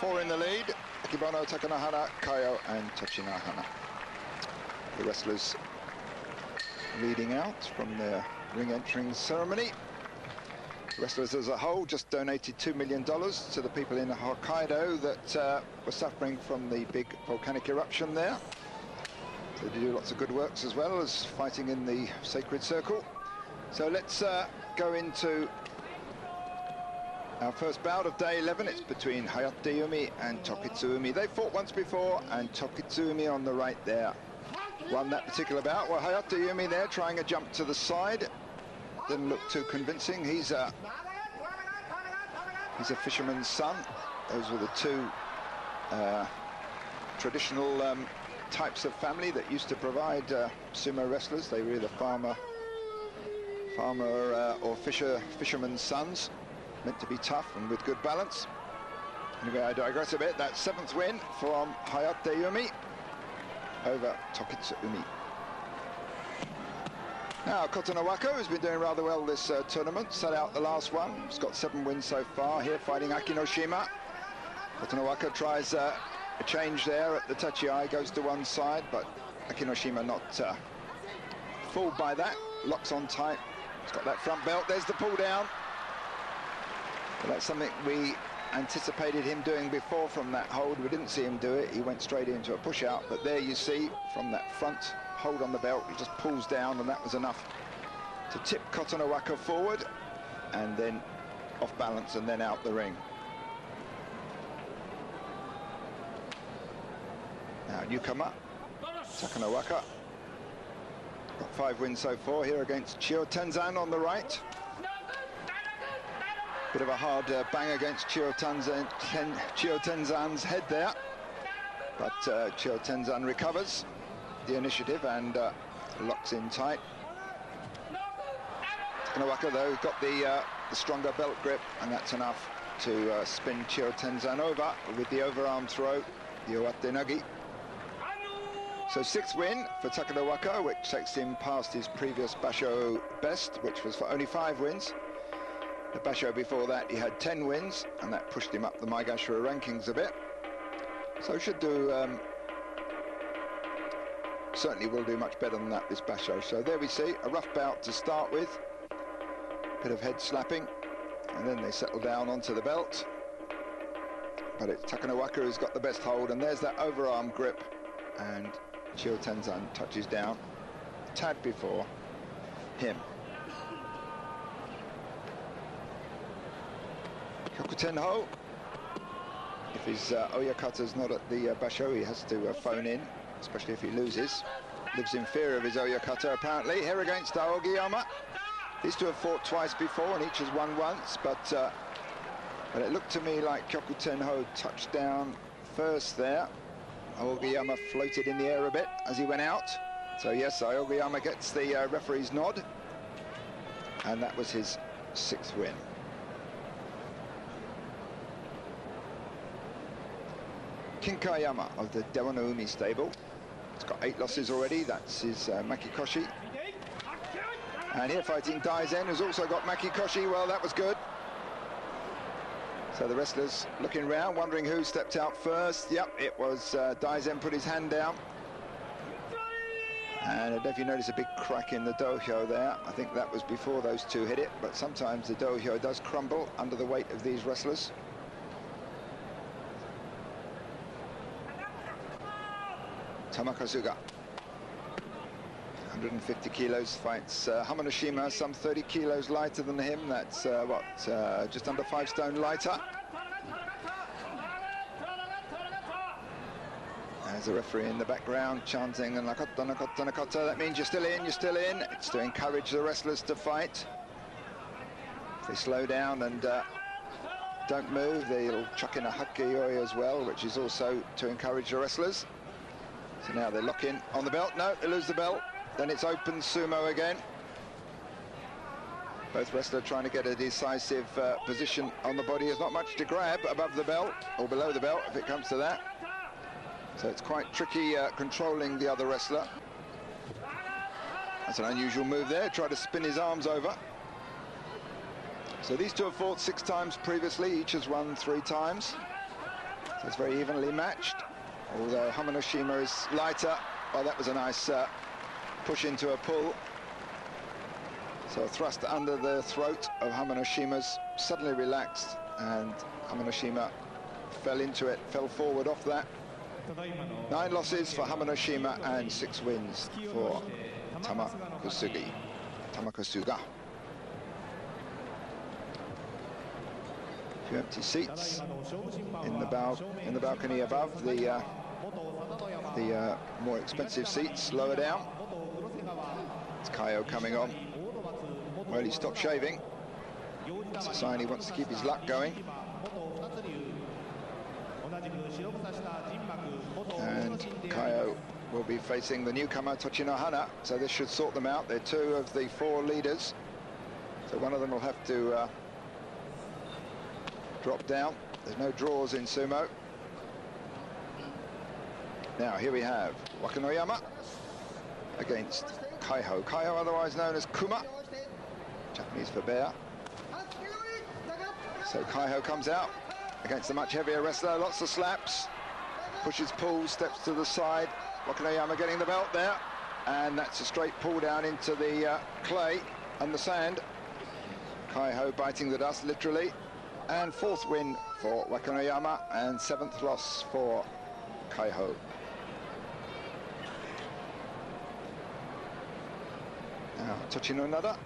4 in the lead. Akibano, Takanohana, Kaio and Tochinohana. The wrestlers leading out from their ring entering ceremony. The wrestlers as a whole just donated $2 million to the people in Hokkaido that were suffering from the big volcanic eruption there. So they do lots of good works as well as fighting in the sacred circle. So let's go into our first bout of day 11. It's between Hayateumi and Tokitsuumi. They fought once before, and Tokitsuumi on the right there won that particular bout. Well, Hayateumi there trying a jump to the side. Didn't look too convincing. He's a fisherman's son. Those were the two traditional types of family that used to provide sumo wrestlers. They were either farmer or fisherman's sons, meant to be tough and with good balance. Anyway, I digress a bit. That 7th win from Hayateumi over Tokitsuumi. Now, Kotonowaka, who's been doing rather well this tournament, sat out the last one. He's got 7 wins so far, here fighting Akinoshima. Kotonowaka tries a change there at the tachi-ai, goes to one side, but Akinoshima not fooled by that, locks on tight. He's got that front belt, there's the pull down. But that's something we anticipated him doing before from that hold. We didn't see him do it, he went straight into a push out, but there you see from that front hold on the belt, he just pulls down, and that was enough to tip Kotonowaka forward and then off balance and then out the ring. Now newcomer Takanowaka, got 5 wins so far here against Chiyotenzan on the right. Bit of a hard bang against Chiyotenzan's head there, but Chiyotenzan recovers the initiative and locks in tight. Takanowaka though got the stronger belt grip, and that's enough to spin Chiyotenzan over with the overarm throw, the uwatenage. So 6th win for Takanowaka, which takes him past his previous basho best, which was for only 5 wins. The basho before that he had 10 wins, and that pushed him up the Maegashira rankings a bit. So should do certainly will do much better than that this basho. So there we see a rough bout to start with, bit of head slapping, and then they settle down onto the belt. But it's Takanowaka who's got the best hold, and there's that overarm grip, and Chiyotenzan touches down a tad before him. Kyokutenho, if his Oyakata's not at the basho, he has to phone in, especially if he loses. Lives in fear of his Oyakata apparently. Here against Aogiyama. These two have fought twice before and each has won once, but it looked to me like Kyokutenho touched down first there. Aogiyama floated in the air a bit as he went out. So yes, Aogiyama gets the referee's nod, and that was his 6th win. Kinkaiyama of the Dewanoumi stable. He's got 8 losses already. That's his Makikoshi. And here fighting Daizen, who's also got Makikoshi. Well, that was good. So the wrestlers looking round, wondering who stepped out first. Yep, it was Daizen put his hand down. And I don't know if you notice a big crack in the dohyo there. I think that was before those two hit it, but sometimes the dohyo does crumble under the weight of these wrestlers. Tamakasuga, 150 kilos, fights Hamanoshima, some 30 kilos lighter than him. That's just under 5 stone lighter. There's a referee in the background chanting Nakata, Nakata, Nakata. That means you're still in, you're still in. It's to encourage the wrestlers to fight. If they slow down and don't move, they'll chuck in a hakeyoi as well, which is also to encourage the wrestlers. So now they lock in on the belt. No, they lose the belt. Then it's open sumo again. Both wrestlers trying to get a decisive position on the body. There's not much to grab above the belt or below the belt if it comes to that. So it's quite tricky controlling the other wrestler. That's an unusual move there. Try to spin his arms over. So these two have fought 6 times previously. Each has won 3 times. So it's very evenly matched, although Hamanoshima is lighter. Well, that was a nice push into a pull. So a thrust under the throat of Hamanoshima's, suddenly relaxed, and Hamanoshima fell into it, fell forward off that. 9 losses for Hamanoshima and 6 wins for Tamakasuga. Few empty seats in the balcony above, the more expensive seats lower down. It's Kaio coming on. Well, he stopped shaving. It's a sign he wants to keep his luck going. And Kaio will be facing the newcomer Tochinohana, so this should sort them out. They're 2 of the 4 leaders, so one of them will have to drop down. There's no draws in sumo. Now here we have Wakanoyama against Kaiho. Kaiho, otherwise known as Kuma, Japanese for bear. So Kaiho comes out against a much heavier wrestler, lots of slaps, pushes, pulls, steps to the side. Wakanoyama getting the belt there, and that's a straight pull down into the clay and the sand. Kaiho biting the dust, literally. And 4th win for Wakanoyama, and 7th loss for Kaiho. Now, Tochinonada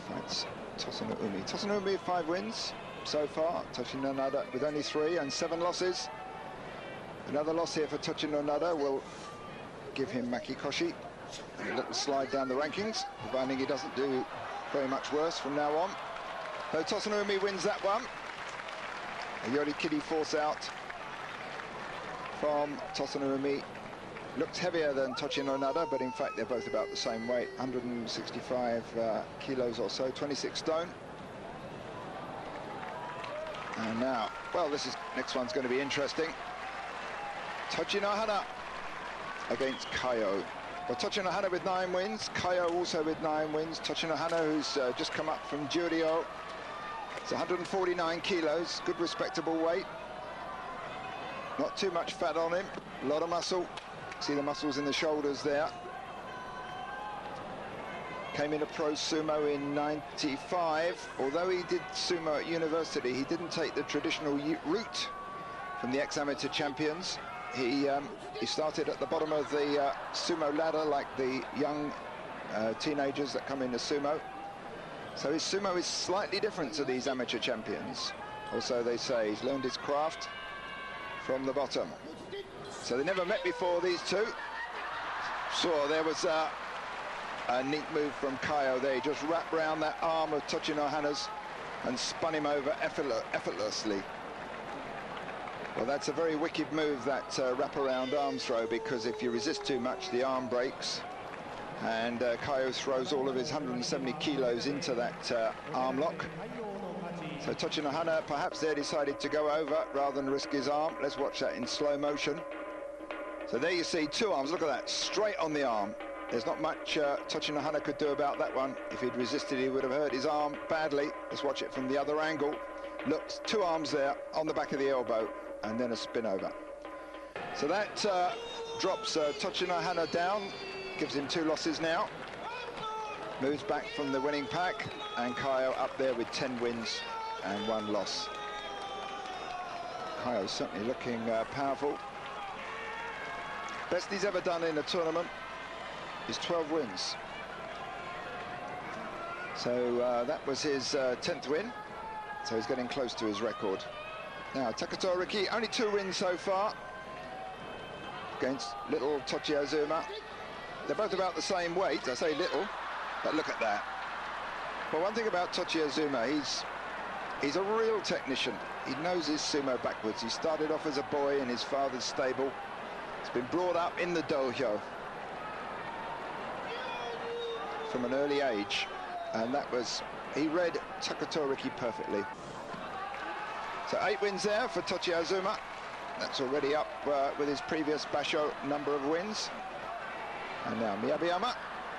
fights Tosanoumi. Tosanoumi 5 wins so far. Tochinonada with only 3 and 7 losses. Another loss here for Tochinonada will give him Makikoshi and a little slide down the rankings, providing he doesn't do very much worse from now on. So Tosanoumi wins that one. A yorikiri force out from Tosanoumi. Looks heavier than Tochinonada, but in fact they're both about the same weight, 165 kilos or so, 26 stone. And now, well, next one's going to be interesting. Tochinohana against Kaio. Well, Tochinohana with 9 wins, Kaio also with 9 wins. Tochinohana, who's just come up from Jurio, it's 149 kilos, good respectable weight. Not too much fat on him, a lot of muscle. See the muscles in the shoulders there. Came into pro sumo in '95. Although he did sumo at university, he didn't take the traditional route from the ex-amateur champions. He started at the bottom of the sumo ladder, like the young teenagers that come into sumo. So his sumo is slightly different to these amateur champions. Also, they say he's learned his craft from the bottom. So they never met before, these two. So there was a neat move from Kaio there. He just wrapped round that arm of Tochinohana's and spun him over effortlessly. Well, that's a very wicked move, that wrap-around arm throw, because if you resist too much, the arm breaks. And Kaio throws all of his 170 kilos into that arm lock. So Tochinohana, perhaps they decided to go over rather than risk his arm. Let's watch that in slow motion. So there you see 2 arms, look at that, straight on the arm. There's not much Tochinohana could do about that one. If he'd resisted, he would have hurt his arm badly. Let's watch it from the other angle. Look, 2 arms there on the back of the elbow, and then a spin over. So that drops Tochinohana down, gives him 2 losses now. Moves back from the winning pack, and Kaio up there with 10 wins and 1 loss. Kaio's certainly looking powerful. Best he's ever done in a tournament is 12 wins. So that was his 10th win, so he's getting close to his record. Now Takatoriki, only 2 wins so far against little Tochiazuma. They're both about the same weight, I say little, but look at that. Well, one thing about Tochiazuma, he's a real technician. He knows his sumo backwards. He started off as a boy in his father's stable. He's been brought up in the dojo from an early age, and he read Takatoriki perfectly. So 8 wins there for Tochiazuma. That's already up with his previous basho number of wins. And now Miyabiyama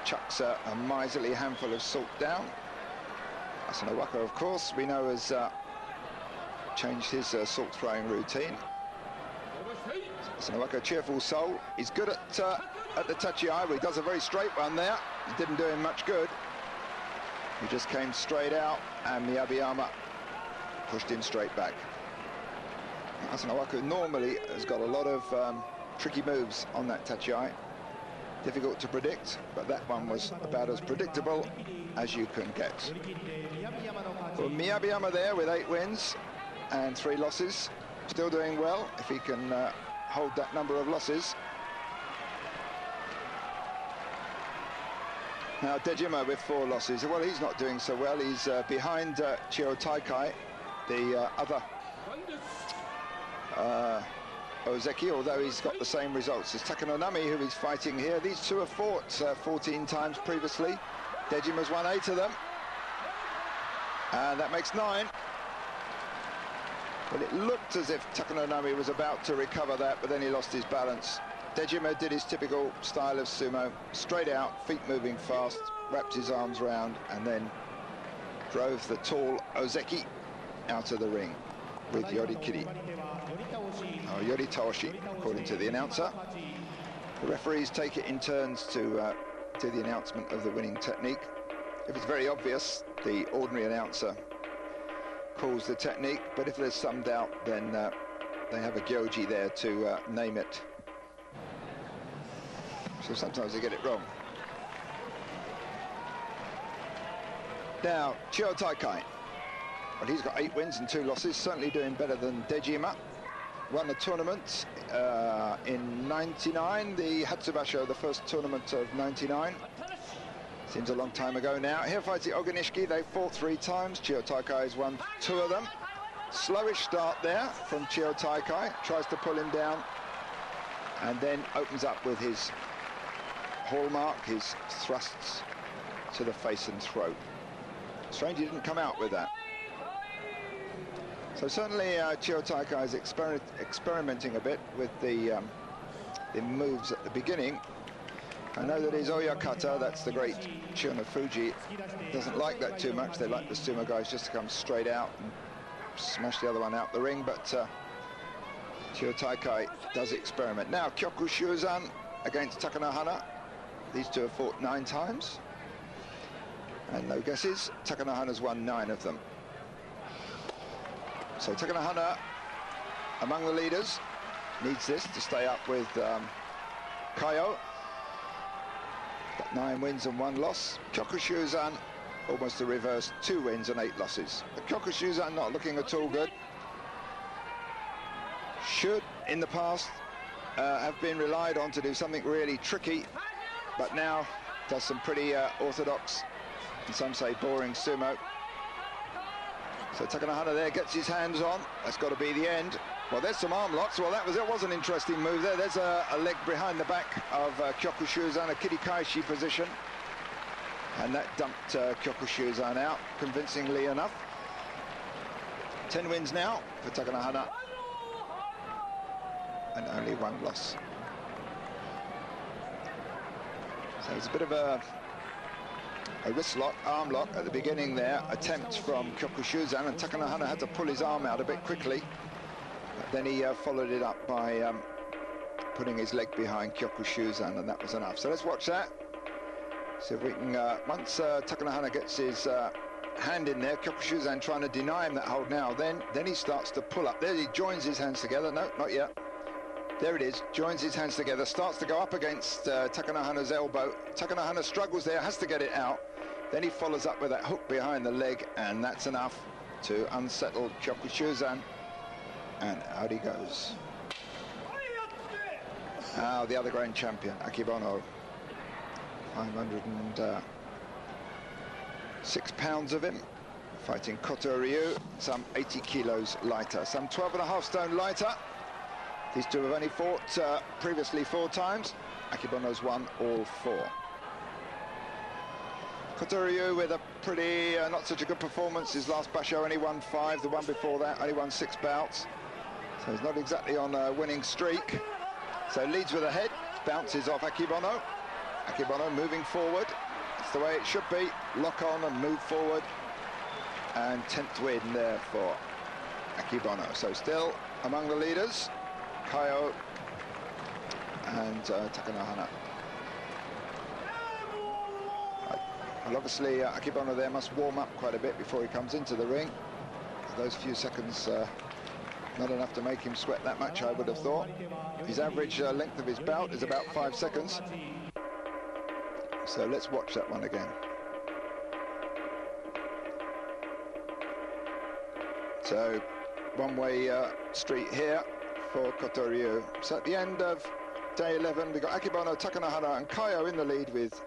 chucks a miserly handful of salt down. Asanowaka, of course, we know as changed his salt throwing routine. Asanowaka, cheerful soul. He's good at the tachi-ai, but he does a very straight one there. It didn't do him much good. He just came straight out, and Miyabiyama pushed him straight back. Asanowaka normally has got a lot of tricky moves on that tachi-ai. Difficult to predict, but that one was about as predictable as you can get. Well, Miyabiyama there with 8 wins and 3 losses. Still doing well if he can hold that number of losses. Now Dejima with 4 losses. Well, he's not doing so well. He's behind Chio Taikai, the other Ozeki, although he's got the same results as Takanonami, who he's fighting here. These two have fought 14 times previously. Dejima's won 8 of them, and that makes 9. Well, it looked as if Takanonami was about to recover that, but then he lost his balance. Dejima did his typical style of sumo, straight out, feet moving fast, wrapped his arms round, and then drove the tall Ozeki out of the ring with yorikiri. Oh, yoritoshi, according to the announcer. The referees take it in turns to do the announcement of the winning technique. If it's very obvious, the ordinary announcer calls the technique, but if there's some doubt, then they have a gyoji there to name it. So sometimes they get it wrong. Now, Chio Taikai. Well, he's got 8 wins and 2 losses, certainly doing better than Dejima. Won the tournament in '99, the Hatsubasho, the first tournament of '99. Seems a long time ago now. Here fights the Ogonishiki. They fought 3 times. Chio Taikai has won 2 of them. Slowish start there from Chio Taikai. Tries to pull him down and then opens up with his hallmark, his thrusts to the face and throat. Strange he didn't come out with that. So certainly Chio Taikai is experimenting a bit with the moves at the beginning. I know that his Oyakata, that's the great Chiyonofuji, doesn't like that too much. They like the sumo guys just to come straight out and smash the other one out the ring, but Chio Taikai does experiment. Now Kyokutenho against Takanohana. These two have fought 9 times. And no guesses, Takanohana's won 9 of them. So Takanohana, among the leaders, needs this to stay up with Kaio. Got 9 wins and 1 loss. Kyokutenho, almost the reverse, 2 wins and 8 losses. But Kyokutenho not looking at all good. Should, in the past, have been relied on to do something really tricky, but now does some pretty orthodox, and some say boring sumo. So Takanohana there gets his hands on. That's got to be the end. Well, there's some arm locks. Well, that was an interesting move there. There's a leg behind the back of Kyokutenho, a kirikaishi position. And that dumped Kyokutenho out convincingly enough. 10 wins now for Takanohana. And only 1 loss. So it's a bit of a wrist lock, arm lock at the beginning there, attempt from Kyokutenho, and Takanohana had to pull his arm out a bit quickly. But then he followed it up by putting his leg behind Kyokutenho, and that was enough. So let's watch that. See if we can, once Takanohana gets his hand in there, Kyokutenho trying to deny him that hold now, then he starts to pull up. There he joins his hands together. No, not yet. There it is, joins his hands together, starts to go up against Takanohana's elbow. Takanohana struggles there, has to get it out. Then he follows up with that hook behind the leg, and that's enough to unsettle Kyokutenho. And out he goes. Now the other grand champion, Akebono. 506 pounds of him, fighting Koto Ryu, some 80 kilos lighter, some 12.5 stone lighter. These two have only fought previously 4 times. Akebono's won all 4. Koto Ryu with a pretty, not such a good performance. His last basho only won 5, the one before that only won 6 bouts. So he's not exactly on a winning streak. So leads with a head, bounces off Akebono. Akebono moving forward. That's the way it should be. Lock on and move forward. And 10th win there for Akebono. So still among the leaders, Kaio and Takanohana. Well, obviously, Akebono there must warm up quite a bit before he comes into the ring. Those few seconds, not enough to make him sweat that much, I would have thought. His average length of his bout is about 5 seconds. So let's watch that one again. So one-way street here for Kotoryu. So at the end of day 11, we've got Akebono, Takanohana and Kaio in the lead with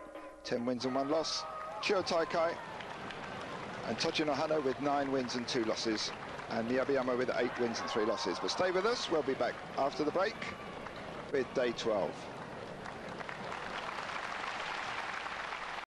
10 wins and 1 loss. Chiyotenzan and Tochinohana with 9 wins and 2 losses. And Miyabiyama with 8 wins and 3 losses. But stay with us, we'll be back after the break with day 12.